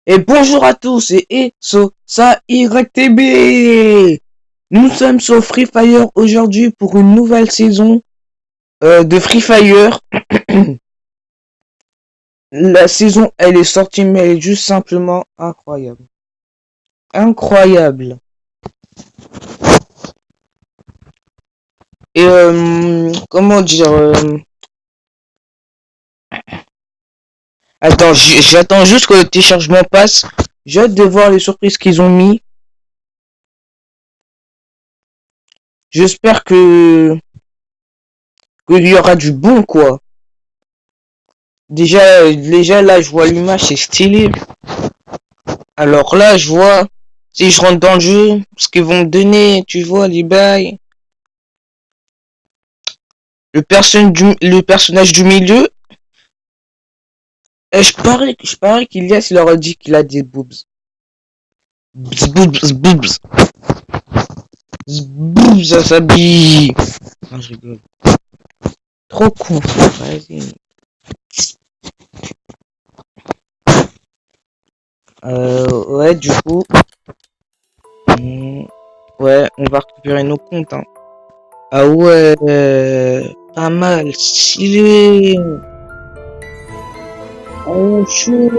Et bonjour à tous et ça YTB. Nous sommes sur Free Fire aujourd'hui pour une nouvelle saison de Free Fire. La saison elle est sortie mais elle est juste simplement incroyable. Incroyable. Et comment dire attends, j'attends juste que le téléchargement passe. J'ai hâte de voir les surprises qu'ils ont mis. J'espère qu'il y aura du bon quoi. Déjà là je vois l'image, c'est stylé. Alors là je vois si je rentre dans le jeu, ce qu'ils vont me donner, tu vois les bails. Le personnage du milieu. Et je parie qu'Ilias il leur a dit qu'il a des boobs. Boobs. Boobs, ça s'habille. Non, je rigole. Trop con. Vas-y. Ouais, du coup. Ouais, on va récupérer nos comptes, hein. Ah ouais, pas mal, stylé. Oh, chaud.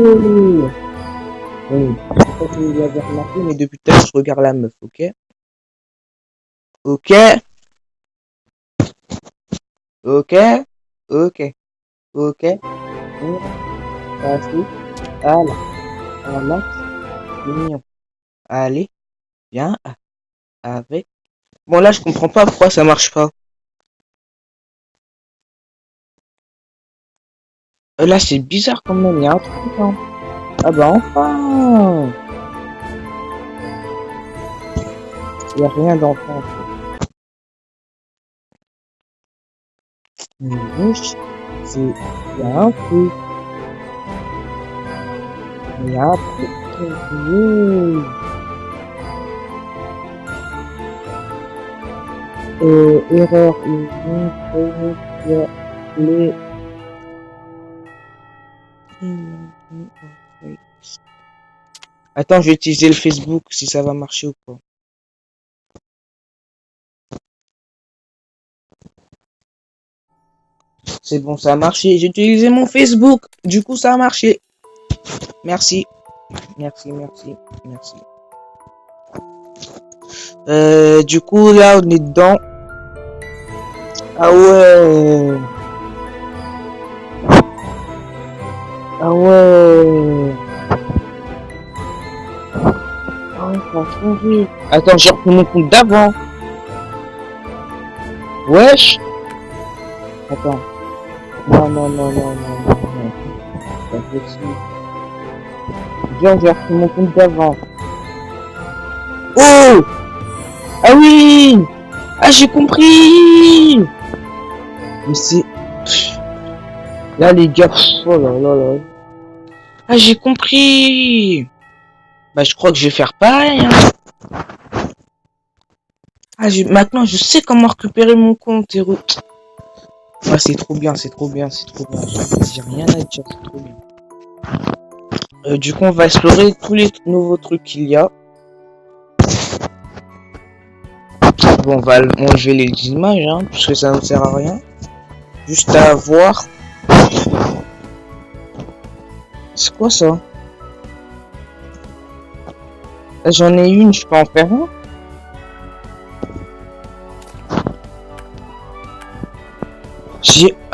Bon, je sais pas si vous l'avez remarqué, mais depuis tout à l'heure, je regarde la meuf, ok? Ok? Ok? Ok? Ok? Passez à la max mignon. Allez, viens avec. Bon, là, je comprends pas pourquoi ça marche pas. Là, c'est bizarre quand même, il y a un truc, hein. Ah bah, enfin! Il y a rien d'enfant. Mais wesh, il y a un truc. Il y a un truc. Erreur, ils vont les. Attends, je vais utiliser le Facebook si ça va marcher ou pas. C'est bon, ça a marché. J'ai utilisé mon Facebook. Du coup, ça a marché. Merci. Merci. Du coup, là, on est dedans. Ah ouais. Ah ouais. Oh, ça a changé. Attends, j'ai repris mon compte d'avant. Wesh. Attends. Non. C'est pas possible. Bien, j'ai repris mon compte d'avant. Oh! Ah oui! Ah, j'ai compris! Mais c'est... Là, les gars... Oh là. Ah, j'ai compris! Bah, je crois que je vais faire pareil, hein. Ah, maintenant, je sais comment récupérer mon compte, héros. Ah, c'est trop bien. J'ai rien à dire, c'est trop bien. Du coup, on va explorer tous les nouveaux trucs qu'il y a. Bon, on va enlever les images, hein, parce que ça ne sert à rien. Juste à voir. C'est quoi ça? Là, j'en ai une, je peux en faire un?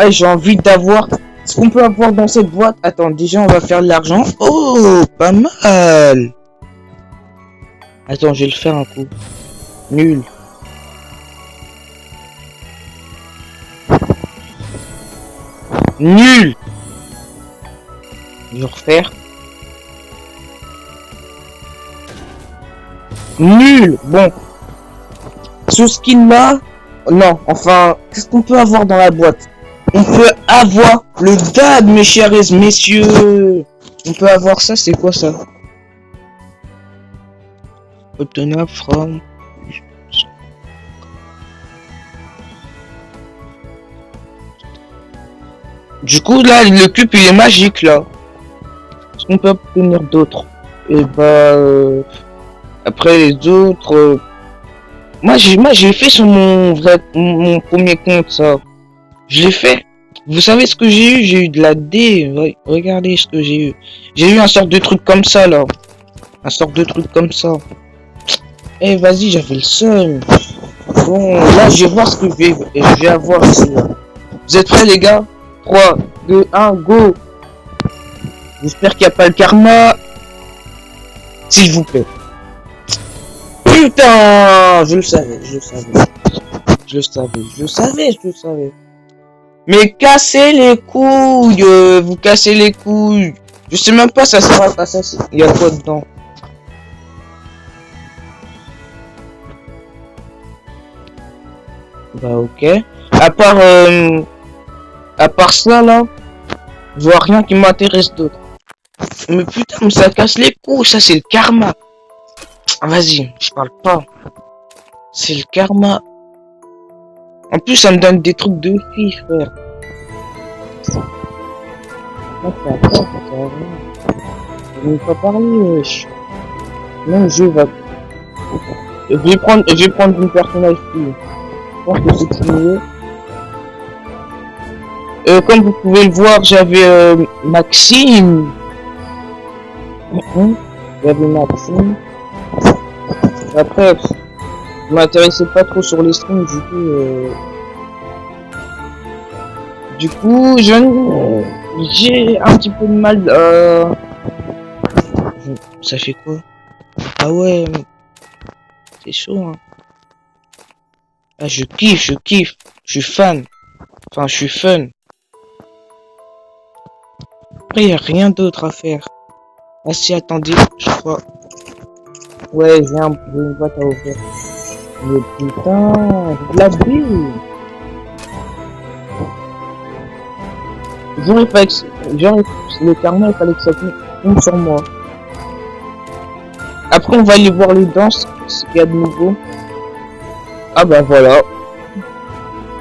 J'ai envie d'avoir ce qu'on peut avoir dans cette boîte. Attends, déjà, on va faire de l'argent. Oh, pas mal. Attends, je vais le faire un coup. Nul. Nul. Je vais refaire. Nul. Bon. Ce skin là. Non, enfin, qu'est-ce qu'on peut avoir dans la boîte? On peut avoir le dad, mes chers messieurs. On peut avoir ça, c'est quoi ça? Obtenir from... Du coup, là, le cube, il est magique, là. Est-ce qu'on peut obtenir d'autres? Et bah, après les autres, moi j'ai fait sur mon premier compte ça. Je l'ai fait. Vous savez ce que j'ai eu? J'ai eu de la D. Regardez ce que j'ai eu. J'ai eu un sort de truc comme ça là. Un sort de truc comme ça. Eh vas-y, j'avais le seum. Bon, là je vais voir ce que je vais avoir ici là. Vous êtes prêts les gars? 3, 2, 1, go. J'espère qu'il n'y a pas le karma. S'il vous plaît. Putain, je le savais, je le savais. Je le savais, je le savais, je le savais. Mais cassez les couilles, vous cassez les couilles. Je sais même pas ça sert à quoi ça. Il y a quoi dedans? Bah ok. À part ça là, je vois rien qui m'intéresse d'autre. Mais putain, mais ça casse les couilles, ça c'est le karma. Vas-y, je parle pas. C'est le karma. En plus, ça me donne des trucs de filles, frère. Je vais pas parler, wesh. Même je vais... Je vais prendre une personnage fille. Je pense que c'est mieux. Comme vous pouvez le voir, j'avais Maxime. J'avais Maxime. Après, je m'intéressais pas trop sur les streams, du coup, j'ai un petit peu de mal. Ça fait quoi? Ah ouais, c'est chaud. Hein. Ah, je kiffe, je suis fan. Enfin, je suis fun. Après, y a rien d'autre à faire. Ah si, attendez, je crois. Ouais, j'ai une boîte à ouvrir. Mais putain, de la bille. J'aurais le karma, il fallait que ça tombe sur moi. Après, on va aller voir les danses, ce qu'il y a de nouveau. Ah bah voilà.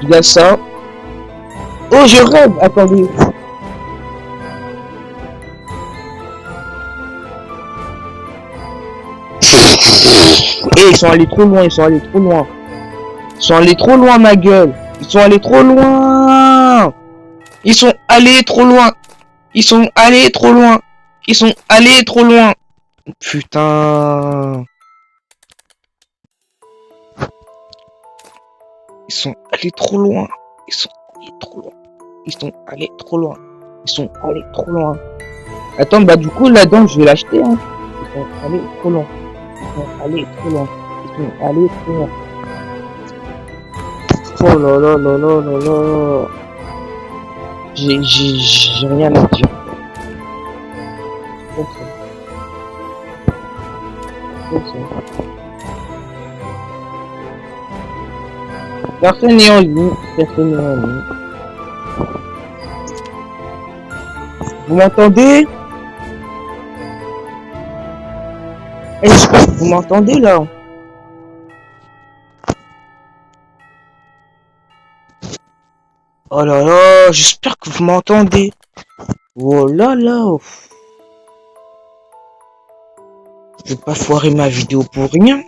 Il y a ça. Oh, je rêve. Attendez. Eh, ils sont allés trop loin, ils sont allés trop loin. Ils sont allés trop loin, ma gueule. Ils sont allés trop loin. Ils sont allés trop loin. Ils sont allés trop loin. Ils sont allés trop loin. Putain. Ils sont allés trop loin. Ils sont allés trop loin. Ils sont allés trop loin. Ils sont allés trop loin. Attends, bah du coup, là-dedans, je vais l'acheter. Hein. Ils sont allés trop loin. Ils sont allés trop loin. Ils sont allés trop loin. Oh là là là là là là. J'ai rien à dire. Personne n'est en ligne. Personne n'est en ligne. Vous m'entendez? Est-ce que vous m'entendez là? Oh là là, j'espère que vous m'entendez. Oh là là. Je vais pas foirer ma vidéo pour rien.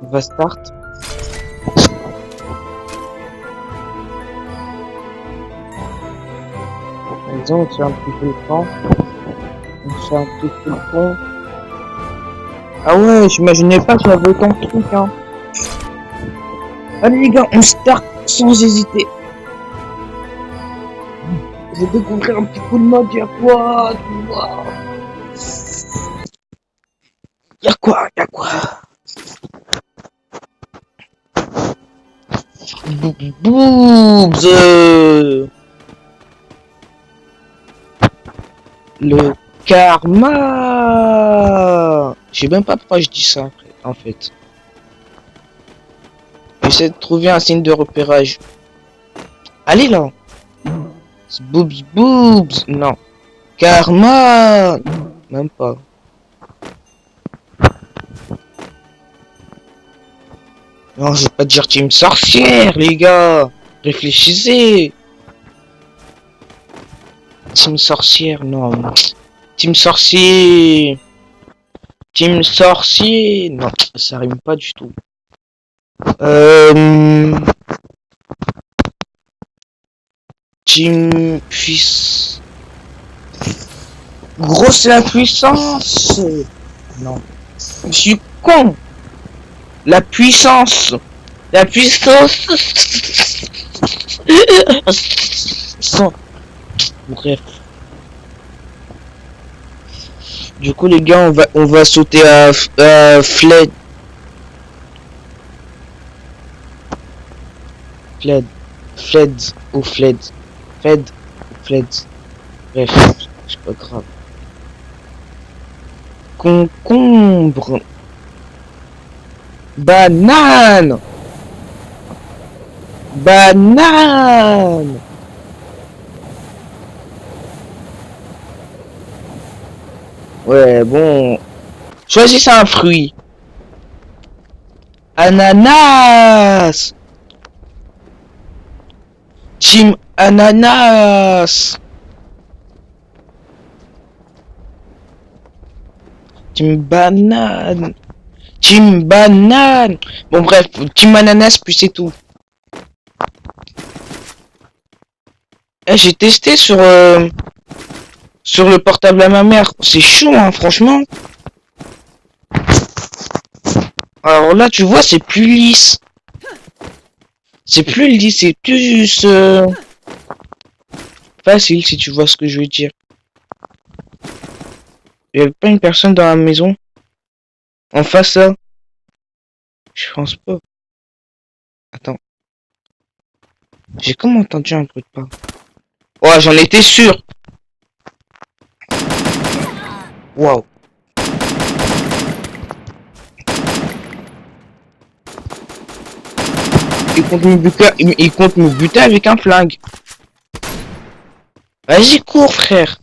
On va start. On fait un petit peu le temps. On fait un petit peu le pont. Ah ouais, j'imaginais pas qu'il y avait autant de trucs, hein. Allez les gars, on start sans hésiter. Je vais découvrir un petit coup de mode, y'a quoi? Y'a quoi? Boobs. Le karma. Je sais même pas pourquoi je dis ça en fait. J'essaie de trouver un signe de repérage. Allez là. Boobs. Non. Karma. Même pas. Non, je vais pas dire team sorcière, les gars. Réfléchissez. Team sorcière, non. Team sorcier. Team sorcier. Non, ça rime pas du tout. Team puissance. Gros, c'est la puissance. Non. Je suis con. La puissance. La puissance. Bref. Du coup, les gars, on va sauter à Fled. Fled. Fled ou Fled. Fed ou Fled. Bref, c'est pas grave. Concombre. Banane. Banane. Ouais, bon. Choisissez un fruit. Ananas. Team ananas. Team banane. Team banane. Bon bref, team ananas puis c'est tout. J'ai testé sur le portable à ma mère. C'est chaud hein, franchement. Alors là tu vois c'est plus lisse. C'est plus lisse, c'est plus facile si tu vois ce que je veux dire. Il n'y avait pas une personne dans la maison en face là. Je pense pas. Attends. J'ai comme entendu un bruit de pas. Oh, j'en étais sûr. Waouh. Il compte me buter avec un flingue. Vas-y, cours, frère.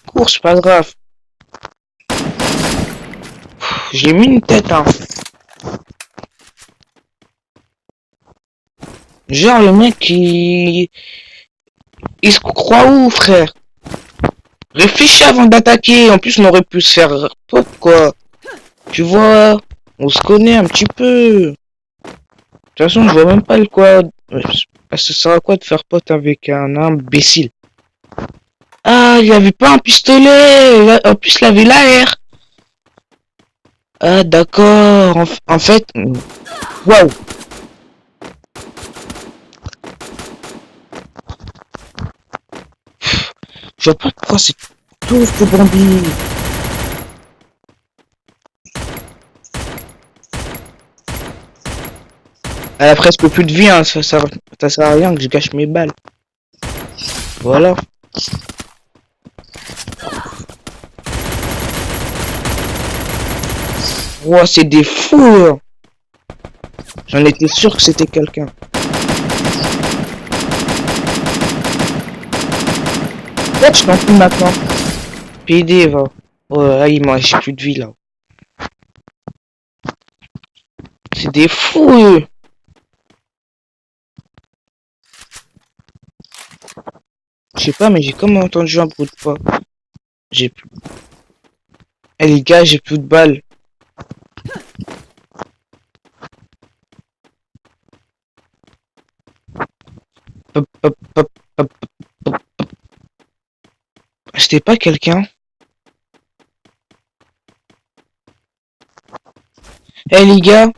Cours, c'est pas grave. J'ai mis une tête, hein. Genre, le mec, il se croit où, frère? Réfléchis avant d'attaquer. En plus, on aurait pu se faire pote, quoi. Tu vois, on se connaît un petit peu. De toute façon, je vois même pas le quoi. Ça sert à quoi de faire pote avec un imbécile? Ah, il avait pas un pistolet. En plus, il avait l'AR. Ah, d'accord. En fait... Waouh. Je vois pas pourquoi c'est tout ce bandit. Elle a presque plus de vie, hein. Ça sert à rien que je gâche mes balles. Voilà. Wow, c'est des fous. Hein. J'en étais sûr que c'était quelqu'un. Peut-être je t'en fous maintenant. PD va. Oh là, j'ai plus de vie là. C'est des fous eux. Je sais pas mais j'ai comme entendu un bruit de pas. J'ai plus. Eh les gars, j'ai plus de balles. Hop, hop, hop, hop, hop, hop. C'était pas quelqu'un. Eh les gars.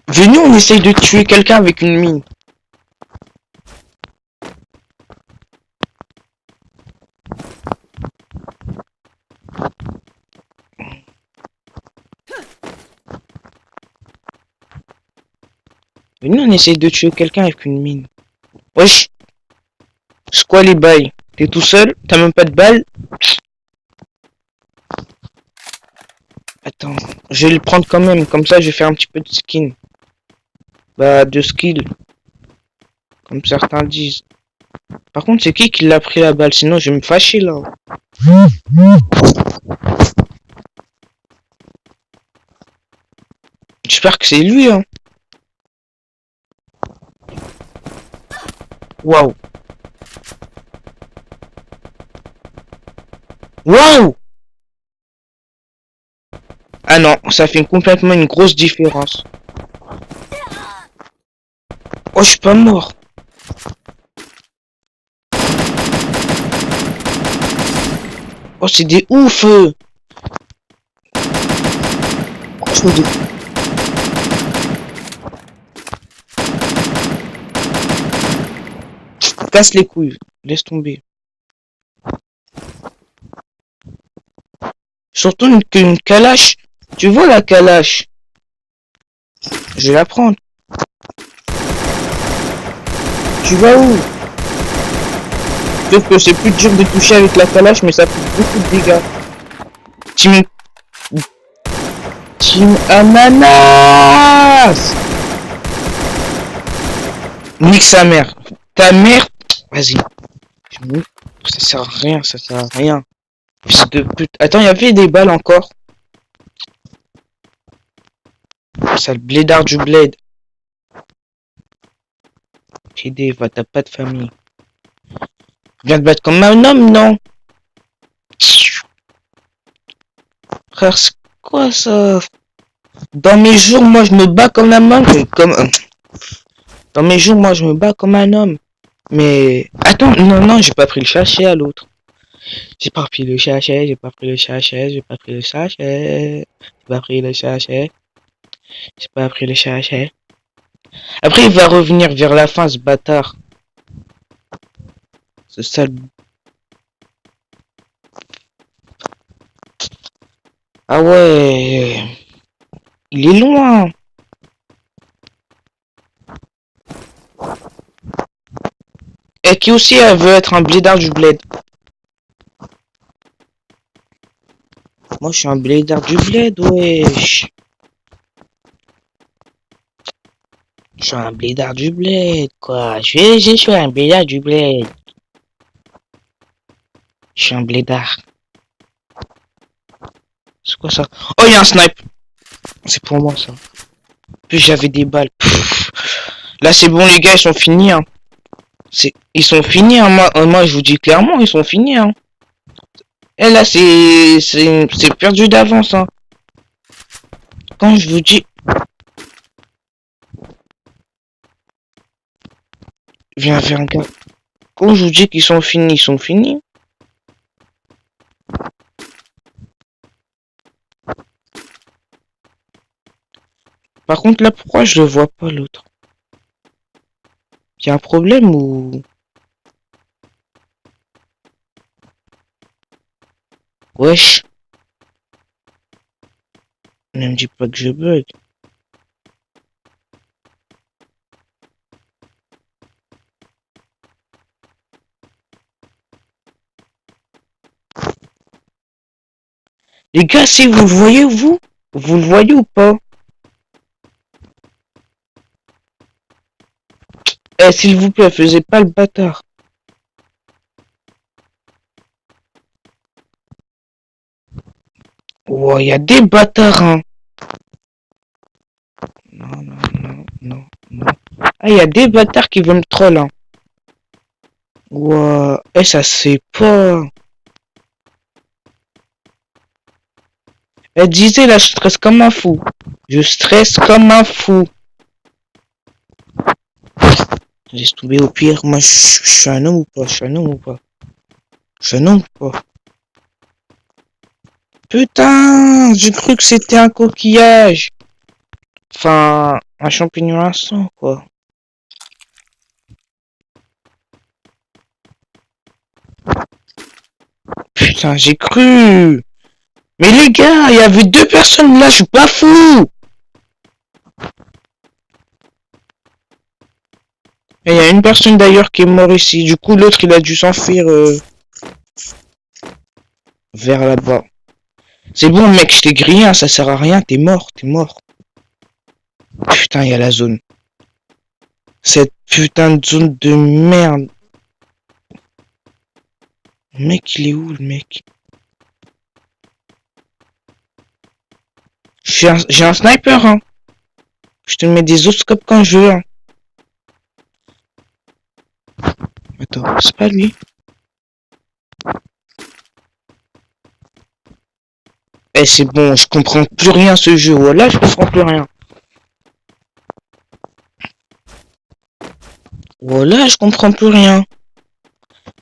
Venez, on essaye de tuer quelqu'un avec une mine. Venez, on essaye de tuer quelqu'un avec une mine. Wesh. C'est quoi les bails? T'es tout seul? T'as même pas de balles? Attends, je vais le prendre quand même. Comme ça, je vais faire un petit peu de skin. Bah, de skill. Comme certains disent. Par contre, c'est qui l'a pris la balle? Sinon, je vais me fâcher là. J'espère que c'est lui, hein. Waouh. Waouh! Ah non, ça fait complètement une grosse différence. Oh, je suis pas mort. Oh, c'est des ouf. Franchement, casse les couilles. Laisse tomber. Surtout une calache. Tu vois la calache? Je vais la prendre. Tu vas où? Sauf que c'est plus dur de toucher avec la calache, mais ça fait beaucoup de dégâts. Team... Team Ananas! Nique sa mère. Ta mère... Vas-y. Ça sert à rien, ça sert à rien. Fils de pute. Attends, il y avait des balles encore. Sale blédard du bled. T'aider, va, t'as pas de famille. Viens te battre comme un homme, non? Frère, c'est quoi ça? Dans mes jours, moi, je me bats comme un homme. Dans mes jours, moi, je me bats comme un homme. Mais... Attends, non, j'ai pas pris le sachet à l'autre. J'ai pas pris le sachet, j'ai pas pris le sachet, j'ai pas pris le sachet. J'ai pas pris le sachet. J'ai pas pris le sachet. Après, il va revenir vers la fin, ce bâtard. Ce sale... Ah ouais... Il est loin. Et qui aussi, elle veut être un blédard du bled. Moi, je suis un blédard du bled, wesh. Je suis un blédard du bled, quoi. Je suis un blédard du bled. Je suis un blédard. C'est quoi ça? Oh, il y a un snipe. C'est pour moi, ça. Puis j'avais des balles. Pff. Là, c'est bon, les gars, ils sont finis, hein. Ils sont finis, hein. Moi, je vous dis clairement, ils sont finis, hein. Et là, c'est perdu d'avance, hein. Quand je vous dis... Viens, gars. Quand je vous dis qu'ils sont finis, ils sont finis. Par contre, là, pourquoi je le vois pas, l'autre? Y a un problème ou... Wesh. Ne me dis pas que je bug. Les gars, si vous le voyez, vous le voyez ou pas? Eh, s'il vous plaît, faisez pas le bâtard. Oh, il y a des bâtards, hein. Non. Ah, il y a des bâtards qui veulent me troll, hein. Wow. Eh, ça se fait pas. Elle disait là, je stresse comme un fou. Je stresse comme un fou. Laisse tomber au pire. Moi, je suis un homme ou pas? Je suis un homme ou pas? Je suis un homme ou pas? Putain, j'ai cru que c'était un coquillage. Enfin, un champignon à sang, quoi. Putain, j'ai cru. Mais les gars, il y avait deux personnes là, je suis pas fou. Et il y a une personne d'ailleurs qui est morte ici. Du coup, l'autre, il a dû s'enfuir vers là-bas. C'est bon, mec, je t'ai grillé, hein, ça sert à rien. T'es mort, t'es mort. Putain, il y a la zone. Cette putain de zone de merde. Le mec, il est où, le mec? J'ai un sniper, hein. Je te mets des oscopes quand je veux, hein. Attends, c'est pas lui. Eh, c'est bon, je comprends plus rien ce jeu. Voilà, je comprends plus rien. Voilà, je comprends plus rien.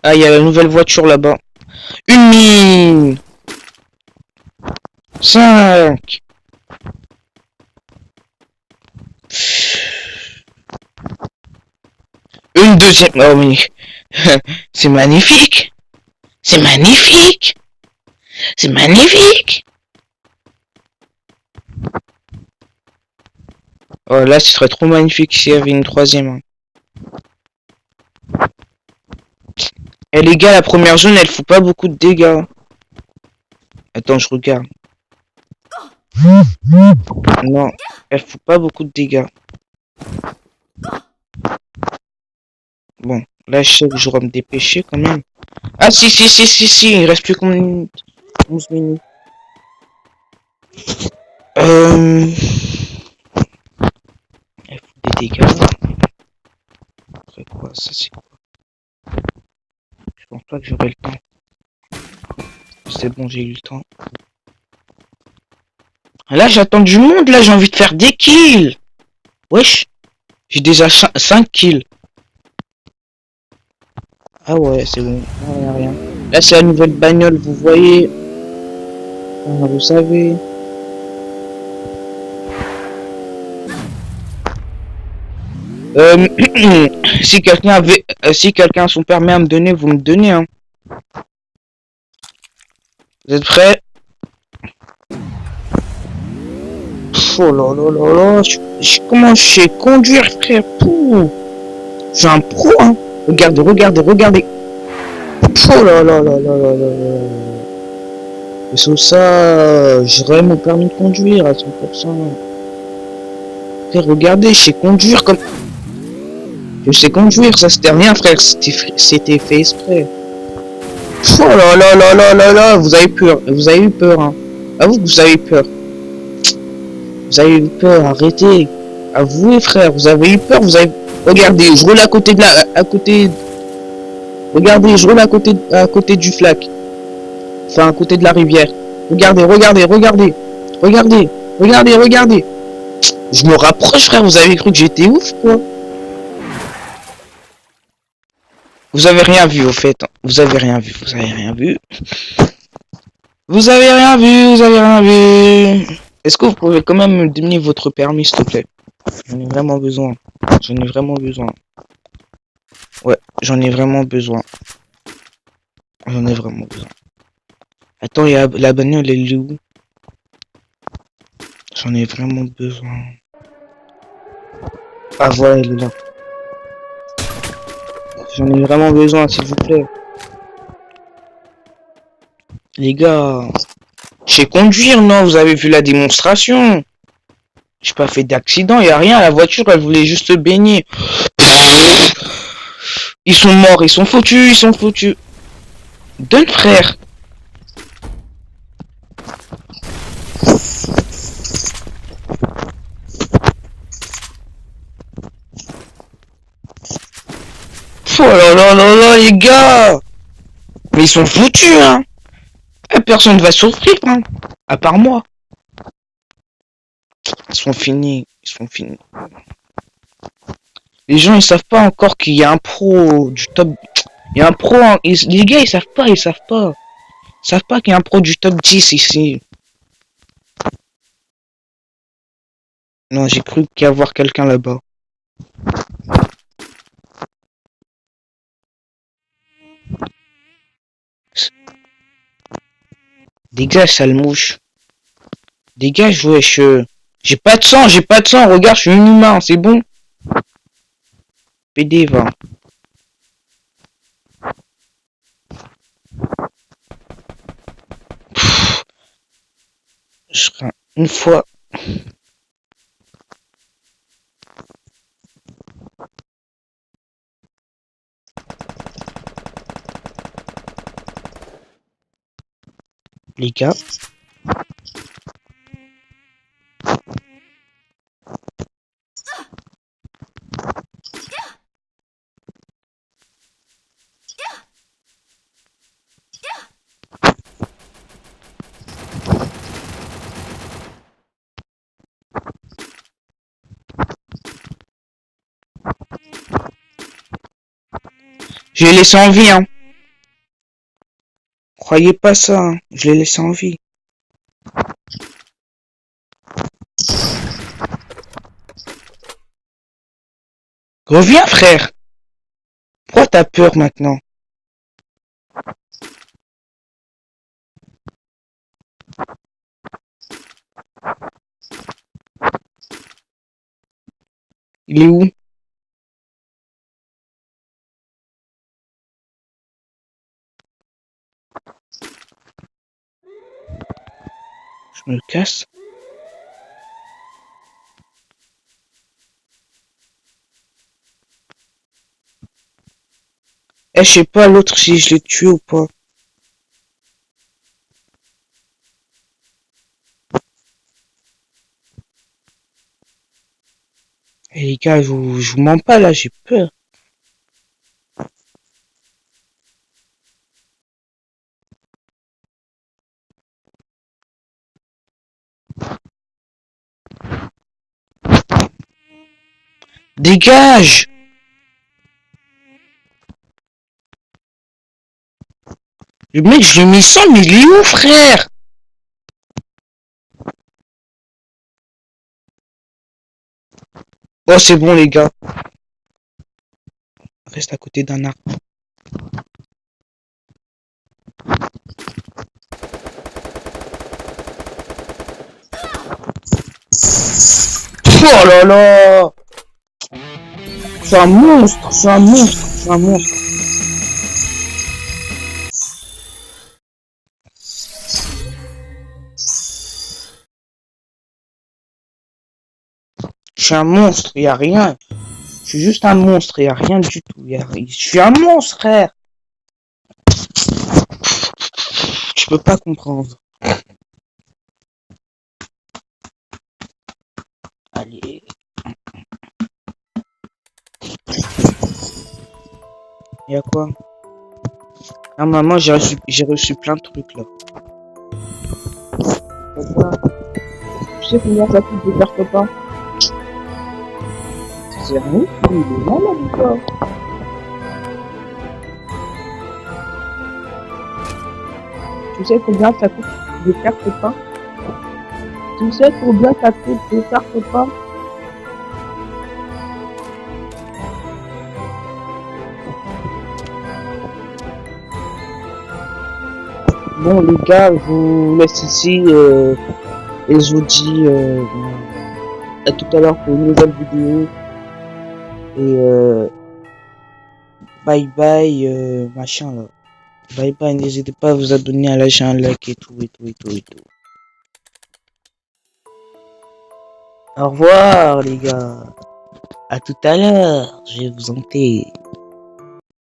Ah, il y a la nouvelle voiture là-bas. Une mine. 5. Une deuxième. Oh oui. C'est magnifique. C'est magnifique. C'est magnifique. Oh là, ce serait trop magnifique s'il y avait une troisième, hein. Eh les gars, la première zone, elle fout pas beaucoup de dégâts. Attends, je regarde. Non, elle fout pas beaucoup de dégâts. Bon, là, je sais que je dois me dépêcher quand même. Ah si, il reste plus combien de minutes? 11 minutes. Elle fout des dégâts. Après quoi, ça c'est quoi? Je pense pas que j'aurai le temps. C'est bon, j'ai eu le temps. Là, j'attends du monde, là, j'ai envie de faire des kills. Wesh, j'ai déjà 5 kills. Ah ouais, c'est bon, rien. Là, c'est la nouvelle bagnole, vous voyez. Vous savez. Si quelqu'un avait, si quelqu'un a son permis à me donner, vous me donnez, hein. Vous êtes prêts? Oh là là là là, comment je sais conduire, frère? Pouh. Je suis un pro, hein. Regardez. Oh là là là là là là là. Et sur ça, j'aurais mon permis de conduire à 100%. Frère, regardez, je sais conduire comme... Je sais conduire, ça c'était rien, frère, c'était fait exprès. Oh là là là là là là, vous avez eu peur, hein. Avoue que vous avez eu peur. Vous avez eu peur, arrêtez. Avouez, frère, vous avez eu peur, vous avez... Regardez, je roule à côté de la... Regardez, je roule à côté du flac. Enfin, à côté de la rivière. Regardez. Je me rapproche, frère, vous avez cru que j'étais ouf, quoi. Vous avez rien vu, au fait. Vous avez rien vu. Est-ce que vous pouvez quand même me donner votre permis, s'il te plaît? J'en ai vraiment besoin. Ouais, j'en ai vraiment besoin. Attends, il y a la bagnole, elle est où? J'en ai vraiment besoin. Ah voilà, elle est là. J'en ai vraiment besoin, s'il vous plaît. Les gars, je sais conduire, non? Vous avez vu la démonstration? J'ai pas fait d'accident, y a rien. La voiture, elle voulait juste se baigner. Ils sont morts, ils sont foutus. Donne, frère. Oh là là là là, les gars. Mais ils sont foutus, hein. Personne va souffrir, hein. À part moi. Ils sont finis. Les gens, ils savent pas encore qu'il y a un pro du top. Il y a un pro, hein. Les gars, ils savent pas. Ils savent pas qu'il y a un pro du top 10 ici. Non, j'ai cru qu'il y avoir quelqu'un là-bas. Dégage, sale mouche. Dégage, wesh. J'ai pas de sang. Regarde, je suis inhumain, c'est bon. PD, va. Je serai une fois. Les gars. Je l'ai laissé en vie, hein. Croyez pas ça, hein. Je l'ai laissé en vie. Reviens, frère. Pourquoi t'as peur maintenant? Il est où? Je me casse. Eh, je sais pas l'autre si je l'ai tué ou pas. Eh les gars, je vous mens pas là, j'ai peur. Dégage! Le mec, je lui ai mis 100, mais il est où, frère? Oh, c'est bon, les gars. Reste à côté d'un arbre. Oh là là! C'est un monstre, c'est un monstre, c'est un monstre. Je suis un monstre, y a rien. Je suis juste un monstre, y a rien du tout. Je suis un monstre, frère. Je peux pas comprendre. Allez. Y a quoi? Ah, maman, j'ai reçu plein de trucs là. Tu sais combien ça coûte de faire copain? C'est rien, il est malade ou quoi? Tu sais combien ça coûte de faire copain? Tu sais combien ça coûte de faire copain? Bon les gars, je vous laisse ici et je vous dis à tout à l'heure pour une nouvelle vidéo. Et bye bye machin là. Bye bye, n'hésitez pas à vous abonner, à lâcher un like et tout et tout et tout et tout. Au revoir les gars. À tout à l'heure, je vais vous hanter.